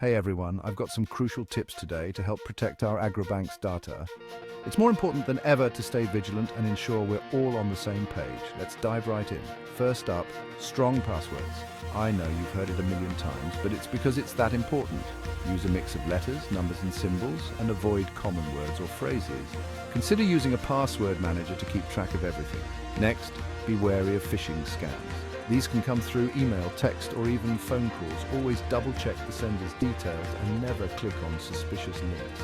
Hey everyone, I've got some crucial tips today to help protect our Agrobank's data. It's more important than ever to stay vigilant and ensure we're all on the same page. Let's dive right in. First up, strong passwords. I know you've heard it a million times, but it's because it's that important. Use a mix of letters, numbers and symbols, and avoid common words or phrases. Consider using a password manager to keep track of everything. Next, be wary of phishing scams. These can come through email, text, or even phone calls. Always double-check the sender's details and never click on suspicious links.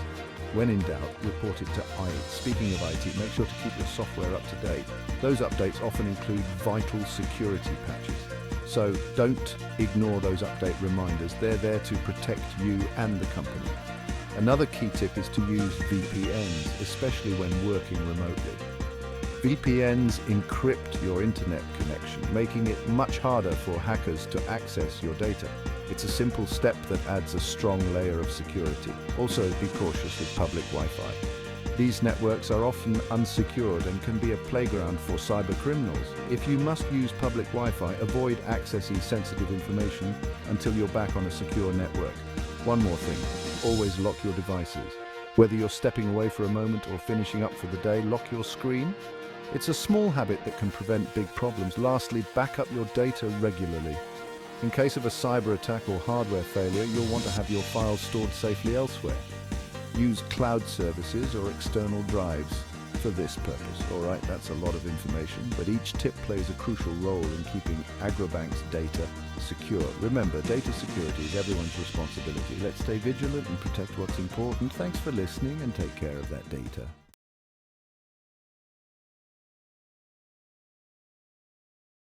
When in doubt, report it to IT. Speaking of IT, make sure to keep your software up to date. Those updates often include vital security patches. So don't ignore those update reminders. They're there to protect you and the company. Another key tip is to use VPNs, especially when working remotely. VPNs encrypt your internet connection, making it much harder for hackers to access your data. It's a simple step that adds a strong layer of security. Also, be cautious with public Wi-Fi. These networks are often unsecured and can be a playground for cyber criminals. If you must use public Wi-Fi, avoid accessing sensitive information until you're back on a secure network. One more thing, always lock your devices. Whether you're stepping away for a moment or finishing up for the day, lock your screen. It's a small habit that can prevent big problems. Lastly, back up your data regularly. In case of a cyber attack or hardware failure, you'll want to have your files stored safely elsewhere. Use cloud services or external drives for this purpose. All right, that's a lot of information, but each tip plays a crucial role in keeping Agrobank's data secure. Remember, data security is everyone's responsibility. Let's stay vigilant and protect what's important. Thanks for listening and take care of that data.